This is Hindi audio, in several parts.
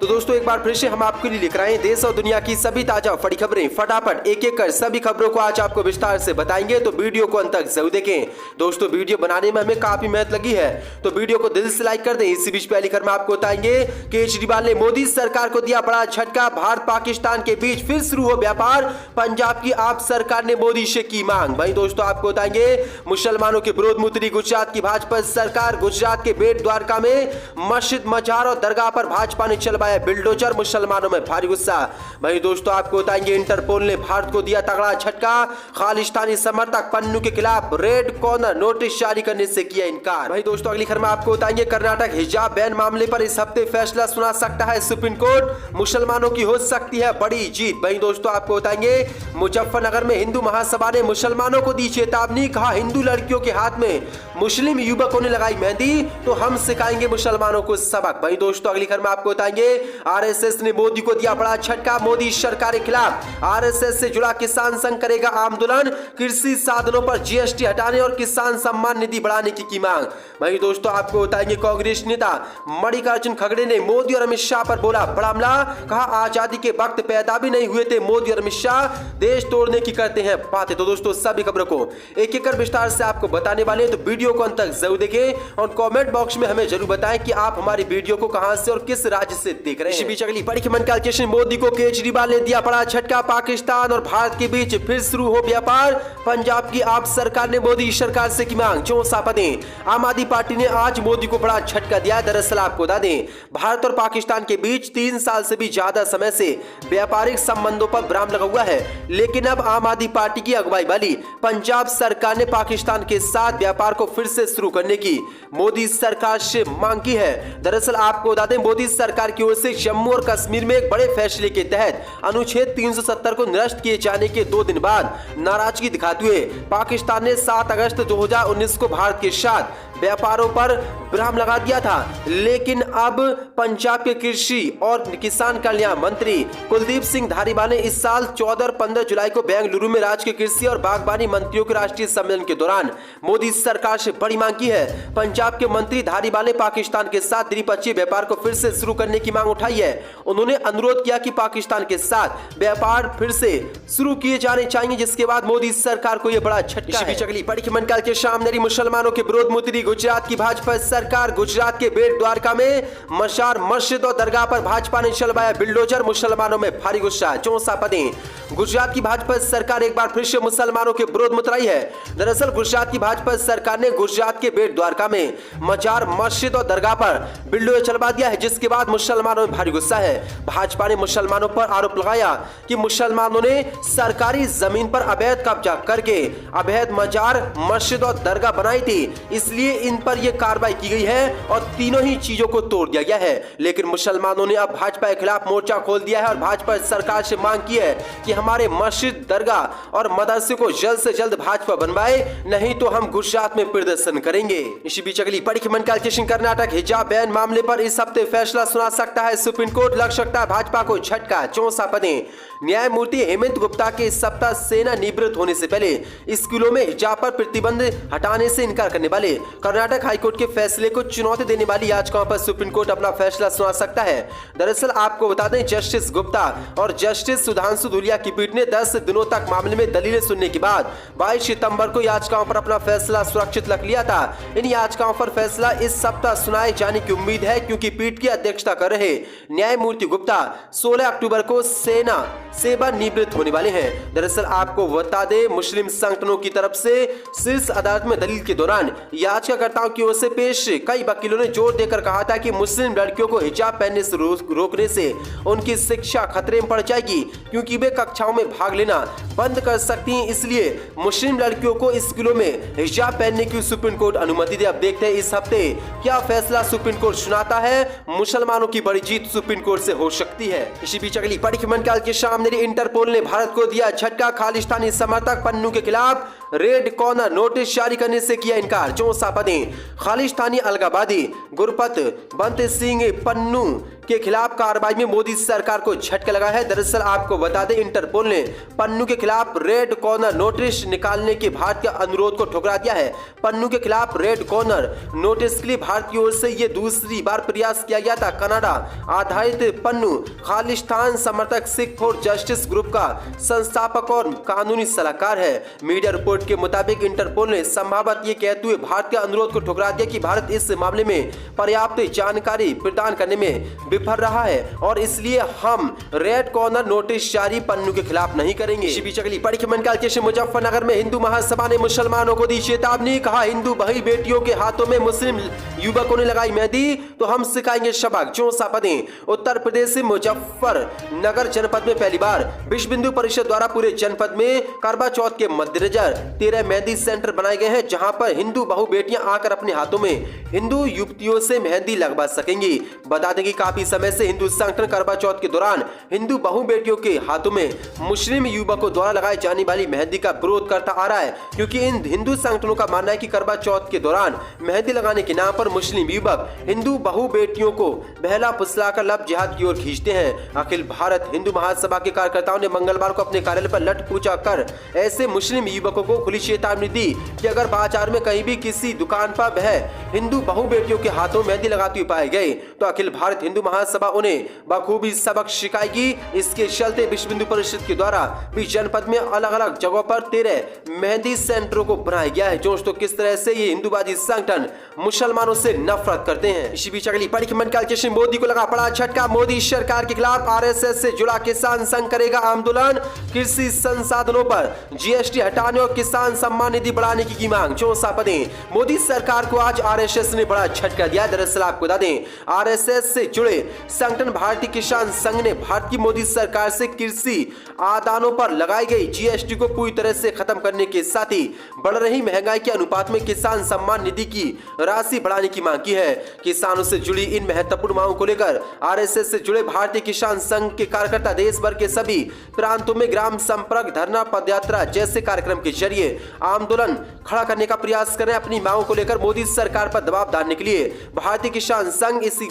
तो दोस्तों एक बार फिर से हम आपके लिए लेकर आए देश और दुनिया की सभी ताजा बड़ी खबरें फटाफट एक एक कर सभी खबरों को आज आपको विस्तार से बताएंगे, तो वीडियो को अंत तक जरूर देखें। दोस्तों वीडियो बनाने में हमें काफी मेहनत लगी है, तो वीडियो को दिल से लाइक कर दें। इसी बीच पहली खबर में आपको बताएंगे केजरीवाल ने मोदी सरकार को दिया बड़ा झटका, भारत पाकिस्तान के बीच फिर शुरू हो व्यापार, पंजाब की आप सरकार ने मोदी से की मांग। वहीं दोस्तों आपको बताएंगे मुसलमानों के विरोध में उतरी गुजरात की भाजपा सरकार, गुजरात के बेट द्वारका में मस्जिद मजार और दरगाह पर भाजपा ने चलवाया बिल्डोजर, मुसलमानों में भारी गुस्सा। वहीं दोस्तों आपको बताएंगे इंटरपोल ने भारत को दिया तगड़ा झटका, खालिस्तानी समर्थक पन्नू के खिलाफ रेड कॉर्नर नोटिस जारी करने से किया इनकार। वहीं दोस्तों अगली खबर में आपको बताएंगे कर्नाटक हिजाब बैन मामले पर इस हफ्ते फैसला सुना सकता है सुप्रीम कोर्ट, मुसलमानों की हो सकती है बड़ी जीत। वहीं दोस्तों आपको बताएंगे मुजफ्फरनगर में हिंदू महासभा ने मुसलमानों को दी चेतावनी, कहा हिंदू लड़कियों के हाथ में मुस्लिम युवकों ने लगाई मेहंदी तो हम सिखाएंगे मुसलमानों को सबक। वहीं दोस्तों अगली खबर में आपको बताएंगे आरएसएस ने मोदी को दिया बड़ा झटका, मोदी सरकार के खिलाफ आरएसएस से जुड़ा किसान संघ करेगा आंदोलन, कृषि साधनों पर जीएसटी हटाने और किसान सम्मान निधि बढ़ाने की मांग। वहीं दोस्तों आपको बताएंगे कांग्रेस नेता मल्लिकार्जुन खड़गे ने मोदी और अमित शाह पर बोला बड़ा हमला, कहा आजादी के वक्त पैदा भी नहीं हुए थे मोदी और अमित शाह, देश तोड़ने की करते हैं बातें। तो दोस्तों सभी खबरों को एक एक कर विस्तार से आपको बताने वाले हैं, तो वीडियो को अंत तक जरूर देखें और कमेंट बॉक्स में हमें जरूर बताएं कि आप हमारी वीडियो को कहां से और किस राज्य से देख रहे हैं। इसी बीच अगली बड़ी खबर कैलकुलेशन, मोदी को केजरीवाल ने दिया बड़ा झटका, पाकिस्तान और भारत के बीच फिर शुरू हो व्यापार, पंजाब की आप सरकार ने मोदी सरकार से की मांग, 64 पदें। आम आदमी पार्टी ने आज मोदी को बड़ा झटका दिया। दरअसल आपको बता दें भारत और पाकिस्तान के बीच 3 साल से भी ज्यादा समय से व्यापारिक संबंधों पर विराम लगा हुआ है, लेकिन अब आम आदमी पार्टी की अगुवाई वाली पंजाब सरकार ने पाकिस्तान के साथ व्यापार को फिर से शुरू करने की मोदी सरकार से मांग की है। दरअसल आपको बता दें मोदी सरकार की ओर से जम्मू और कश्मीर में एक बड़े फैसले के तहत अनुच्छेद 370 को निरस्त किए जाने के 2 दिन बाद नाराजगी दिखाते हुए पाकिस्तान ने 7 अगस्त 2019 को भारत के साथ व्यापारों पर विराम लगा दिया था, लेकिन अब पंजाब के कृषि और किसान कल्याण मंत्री कुलदीप सिंह धारीवाल ने इस साल 14 और 15 जुलाई को बेंगलुरु में राज्य के कृषि और बागवानी मंत्रियों के राष्ट्रीय सम्मेलन के दौरान मोदी सरकार से बड़ी मांग की है। पंजाब के मंत्री धारीवाल ने पाकिस्तान के साथ द्विपक्षीय व्यापार को फिर से शुरू करने की मांग उठाई है। उन्होंने अनुरोध किया कि पाकिस्तान के साथ व्यापार फिर से शुरू किए जाने चाहिए, जिसके बाद मोदी सरकार को यह बड़ा झटका है। अगली बड़ी खबर कल के शाम मुसलमानों के विरोध में उतरी गुजरात की भाजपा सरकार, गुजरात के बेट द्वारका में मजार मस्जिद और दरगाह पर भाजपा ने चलवाया बिल्डोजर, मुसलमानों में भारी गुस्सा, 64 पदें। गुजरात की भाजपा सरकार एक बार फिर से मुसलमानों के विरोध में उतरी है। दरअसल गुजरात की भाजपा सरकार ने गुजरात के बेट द्वारका में मजार मस्जिद और दरगाह पर बिल्डोजर चलवा दिया है, जिसके बाद मुसलमानों में भारी गुस्सा है। भाजपा ने मुसलमानों पर आरोप लगाया कि मुसलमानों ने सरकारी जमीन पर अवैध कब्जा करके अवैध मजार मस्जिद और दरगाह बनाई थी, इसलिए इन पर यह कार्रवाई की गई है और तीनों ही चीजों को तोड़ दिया गया है। लेकिन मुसलमानों ने अब भाजपा के खिलाफ मोर्चा खोल दिया है और भाजपा सरकार से मांग की है कि हमारे मस्जिद दरगाह और मदरसे को जल्द से जल्द भाजपा बनवाए, नहीं तो हम गुजरात में प्रदर्शन करेंगे। इसी बीच अगली बड़ी खबर कैलकुलेशन, कर्नाटक हिजाब बैन मामले पर इस हफ्ते फैसला सुना सकता है सुप्रीम कोर्ट, लग सकता है भाजपा को झटका, 64 पदें। न्यायमूर्ति हेमंत गुप्ता के इस सप्ताह सेना निवृत्त होने से पहले स्कूलों में हिजाब पर प्रतिबंध हटाने से इनकार करने वाले कर्नाटक हाईकोर्ट के फैसले को चुनौती देने वाली याचिकाओं पर सुप्रीम कोर्ट अपना फैसला सुना सकता है। दरअसल आपको बता दें जस्टिस गुप्ता और जस्टिस सुधांशु धूलिया की पीठ ने 10 दिनों तक मामले में दलीलें सुनने के बाद 22 सितंबर को याचिकाओं पर अपना फैसला सुरक्षित रख लिया था। इन याचिकाओं पर फैसला इस सप्ताह सुनाए जाने की उम्मीद है, क्योंकि पीठ की अध्यक्षता कर रहे न्यायमूर्ति गुप्ता 16 अक्टूबर को सेना सेवा निवृत्त होने वाले हैं। दरअसल आपको बता दें मुस्लिम संगठनों की तरफ से शीर्ष अदालत में दलील के दौरान याचिकाकर्ताओं की ओर से पेश कई वकीलों ने जोर देकर कहा था कि मुस्लिम लड़कियों को हिजाब पहनने से रोकने से उनकी शिक्षा खतरे में पड़ जाएगी, क्योंकि वे कक्षाओं में भाग लेना बंद कर सकती हैं, इसलिए मुस्लिम लड़कियों को स्कूलों में हिजाब पहनने की सुप्रीम कोर्ट अनुमति दे। अब देखते हैं इस हफ्ते क्या फैसला सुप्रीम कोर्ट सुनाता है, मुसलमानों की बड़ी जीत सुप्रीम कोर्ट से हो सकती है। इसी बीच अगली बड़ी खबर कल के शाम इंटरपोल ने भारत को दिया झटका, खालिस्तानी समर्थक पन्नू के खिलाफ रेड कॉर्नर नोटिस जारी करने से किया इनकार, 64 पदें। खालिस्तानी अलगावादी गुरपत बंत सिंह पन्नू के खिलाफ कार्रवाई में मोदी सरकार को झटका लगा है। दरअसल आपको बता दें, इंटरपोल ने पन्नू के खिलाफ रेड कॉर्नर नोटिस निकालने के भारत के अनुरोध को ठुकरा दिया है। पन्नू के खिलाफ रेड कॉर्नर नोटिस के लिए भारत की ओर से यह दूसरी बार प्रयास किया गया था। कनाडा आधारित पन्नू खालिस्तान समर्थक सिख फॉर जस्टिस ग्रुप का संस्थापक और कानूनी सलाहकार है। मीडिया रिपोर्ट के मुताबिक इंटरपोल ने संभवतः ये कहते हुए भारत के अनुरोध को ठुकरा दिया कि भारत इस मामले में पर्याप्त जानकारी प्रदान करने में विफल रहा है और इसलिए हम रेड कॉर्नर नोटिस जारी पन्नू के खिलाफ नहीं करेंगे। इसी बीच अगली बड़ी खबर निकालते हैं मुजफ्फरनगर में हिंदू महासभा ने मुसलमानों को दी चेतावनी। कहा, हिंदू भाई बेटियों के हाथों में मुस्लिम युवकों ने लगाई मेहंदी तो हम सिखाएंगे सबक। चौसा पदें। उत्तर प्रदेश से मुजफ्फरनगर जनपद में पहली बार विश्व हिंदू परिषद द्वारा पूरे जनपद में करवा चौथ के मद्देनजर 13 मेहंदी सेंटर बनाए गए हैं, जहां पर हिंदू बहु बेटियां आकर अपने हाथों में हिंदू युवतियों से मेहंदी लगवा सकेंगी। बता दें कि काफी समय से हिंदू संगठन करवा चौथ के दौरान हिंदू बहु बेटियों के हाथों में मुस्लिम युवकों द्वारा लगाई जाने वाली मेहंदी का विरोध करता आ रहा है, क्योंकि इन हिंदू संगठनों का मानना है कि करवा चौथ के दौरान मेहंदी लगाने के नाम पर मुस्लिम युवक हिंदू बहु बेटियों को बहला फुसलाकर लब जिहाद की ओर खींचते हैं। अखिल भारत हिंदू महासभा के कार्यकर्ताओं ने मंगलवार को अपने कार्यालय पर लठ पूजा कर ऐसे मुस्लिम युवकों को खुली चेतावनी दी कि अगर बाजार में कहीं भी किसी दुकान पर वह हिंदू बहु बेटियों के हाथों मेहंदी लगाते हुए पाए गए तो अखिल भारत हिंदू महासभा उन्हें बखूबी सबक सिखाएगी। इसके चलते विश्व हिंदू परिषद के द्वारा भी जनपद में अलग अलग जगहों पर 13 मेहंदी सेंटरों को बनाया गया है। दोस्तों, किस तरह से ये हिंदूवादी संगठन मुसलमानों से नफरत करते हैं। इसी बीच अगली बड़ी खबर निकालते हैं मोदी को लगा बड़ा झटका। मोदी सरकार के खिलाफ आरएसएस से जुड़ा किसान संघ करेगा आंदोलन। कृषि संसाधनों पर जीएसटी हटाने और किसान सम्मान निधि बढ़ाने की मांग। चौसा पदें। मोदी सरकार को आज आरएसएस ने बड़ा झटका दिया। दरअसल आपको बता दें, आरएसएस से जुड़े संगठन भारतीय किसान संघ ने भारत की मोदी सरकार से कृषि आदानों पर लगाई गई जीएसटी को पूरी तरह से खत्म करने के साथ ही बढ़ रही महंगाई के अनुपात में किसान सम्मान निधि की राशि बढ़ाने की मांग की है। किसानों से जुड़ी इन महत्वपूर्ण मांगों को लेकर आरएसएस से जुड़े भारतीय किसान संघ के कार्यकर्ता देश भर के सभी प्रांतों में ग्राम संपर्क, धरना, पदयात्रा जैसे कार्यक्रम के जरिए आंदोलन खड़ा करने का प्रयास कर रहे हैं। अपनी मांगों को लेकर मोदी सरकार पर दबाव डालने के लिए भारतीय किसान संघ इसी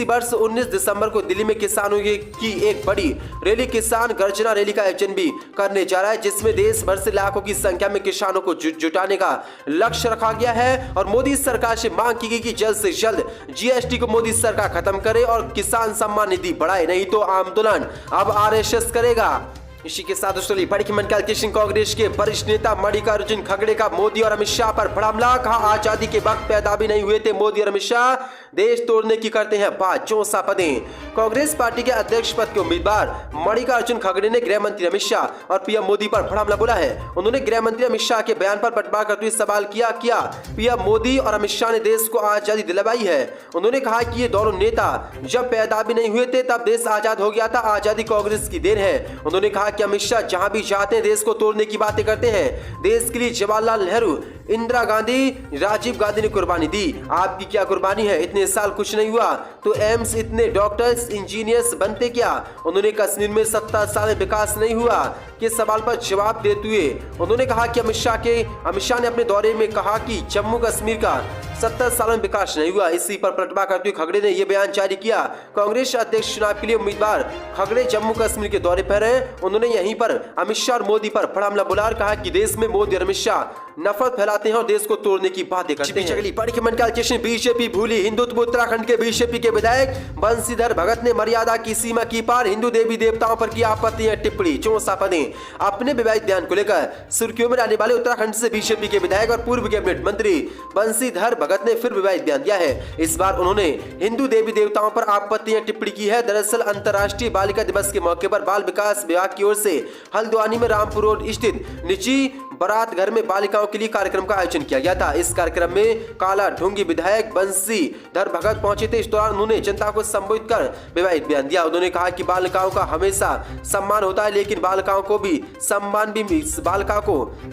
वर्ष 19 दिसंबर को दिल्ली में किसानों की एक बड़ी रैली किसान गर्जना रैली का आयोजन भी करने जा रहा है, जिसमें देश भर से लाखों की संख्या में किसानों को जुटाने का लक्ष्य रखा गया है और मोदी सरकार से मांग की गई कि जल्द से जल्द जीएसटी को मोदी सरकार खत्म करे और किसान सम्मान निधि बढ़ाए, नहीं तो आंदोलन अब आरएसएस करेगा। इसी के साथ दोस्तों बड़ी खबर निकालते हैं कांग्रेस के वरिष्ठ नेता मल्लिकार्जुन खड़गे का मोदी और अमित शाह पर बड़ा हमला। कहा, आजादी के वक्त पैदा भी नहीं हुए थे मोदी और अमित शाह, देश तोड़ने की करते हैं बात। चौसा पदें। कांग्रेस पार्टी के अध्यक्ष पद के उम्मीदवार मल्लिकार्जुन खड़गे ने गृह मंत्री अमित शाह और पीएम मोदी पर बड़ा हमला बोला है। उन्होंने गृह मंत्री अमित शाह के बयान पर पलटवार करते हुए सवाल किया पीएम मोदी और अमित शाह ने देश को आजादी दिलवाई है। उन्होंने कहा कि ये दोनों नेता जब पैदा भी नहीं हुए थे तब देश आजाद हो गया था, आजादी कांग्रेस की देन है। उन्होंने कहा कि अमित शाह जहां भी जाते हैं देश को तोड़ने की बातें करते हैं। देश के लिए जवाहरलाल नेहरू, इंदिरा गांधी, राजीव गांधी ने कुर्बानी दी, आपकी क्या कुर्बानी है? इतने साल कुछ नहीं हुआ तो एम्स इतने डॉक्टर्स इंजीनियर्स बनते क्या? उन्होंने कश्मीर में 70 साल में विकास नहीं हुआ के सवाल पर जवाब देते हुए उन्होंने कहा कि अमित शाह ने अपने दौरे में कहा कि जम्मू कश्मीर का 70 सालों में विकास नहीं हुआ। इसी पर पलटवार करते हुए खड़गे ने यह बयान जारी किया। कांग्रेस अध्यक्ष चुनाव के लिए उम्मीदवार खड़गे जम्मू कश्मीर के दौरे पर हैं। उन्होंने यहीं पर अमित शाह और मोदी पर बड़ा हमला बोला और कहा कि देश में मोदी और अमित शाह नफरत फैलाते हैं और देश को तोड़ने की बातें करते हैं। अगली बड़ी खबर निकालते हैं बीजेपी भूली हिंदुत्व। उत्तराखंड के बीजेपी के विधायक बंशीधर भगत ने मर्यादा की सीमा की पार, हिंदू देवी देवताओं पर की आपत्तियां टिप्पणी। चौसा पदें। अपने विवादित बयान को लेकर सुर्खियों में रहने वाले उत्तराखंड से बीजेपी के विधायक और पूर्व कैबिनेट मंत्री बंशीधर भगत ने फिर विवादित बयान दिया है। इस बार उन्होंने हिंदू देवी देवताओं पर आपत्तियां टिप्पणी की है। दरअसल अंतर्राष्ट्रीय बालिका दिवस के मौके पर बाल विकास विभाग की ओर से हल्द्वानी में रामपुर रोड स्थित निजी बारात घर में बालिकाओं के लिए कार्यक्रम का आयोजन किया गया था। इस कार्यक्रम में काला ढूंगी विधायक बंशीधर भगत पहुंचे थे। इस दौरान उन्होंने जनता को संबोधित कर विवादित बयान दिया। उन्होंने कहा कि बालिकाओं का हमेशा सम्मान होता है, लेकिन बालिकाओं को भी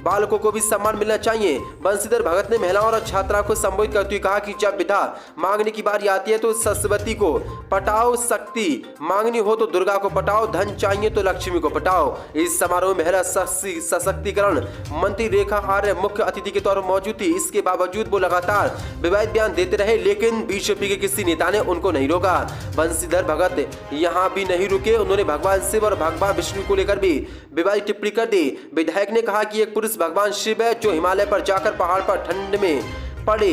बालकों को भी सम्मान मिलना चाहिए। बंशीधर भगत ने महिलाओं और छात्राओं को संबोधित करते हुए कहा कि जब विधा मांगने की बारी आती है तो सरस्वती को पटाओ, शक्ति मांगनी हो तो दुर्गा को पटाओ, धन चाहिए तो लक्ष्मी को पटाओ। इस समारोह में महिला सशक्तिकरण मंत्री रेखा आर्य मुख्य अतिथि के तौर पर मौजूद थी। इसके बावजूद वो लगातार विवादित बयान देते रहे, लेकिन बीजेपी के किसी नेता ने उनको नहीं रोका। बंशीधर भगत यहाँ भी नहीं रुके, उन्होंने भगवान शिव और भगवान विष्णु को लेकर भी विवादित टिप्पणी कर दी। विधायक ने कहा कि एक पुरुष भगवान शिव है जो हिमालय पर जाकर पहाड़ पर ठंड में पड़े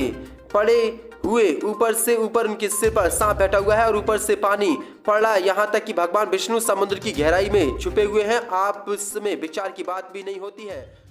हुए ऊपर उनके सिर पर सांप बैठा हुआ है और ऊपर से पानी पड़ रहा है। यहाँ तक कि भगवान विष्णु समुद्र की गहराई में छुपे हुए हैं। आप इसमें विचार की बात भी नहीं होती है।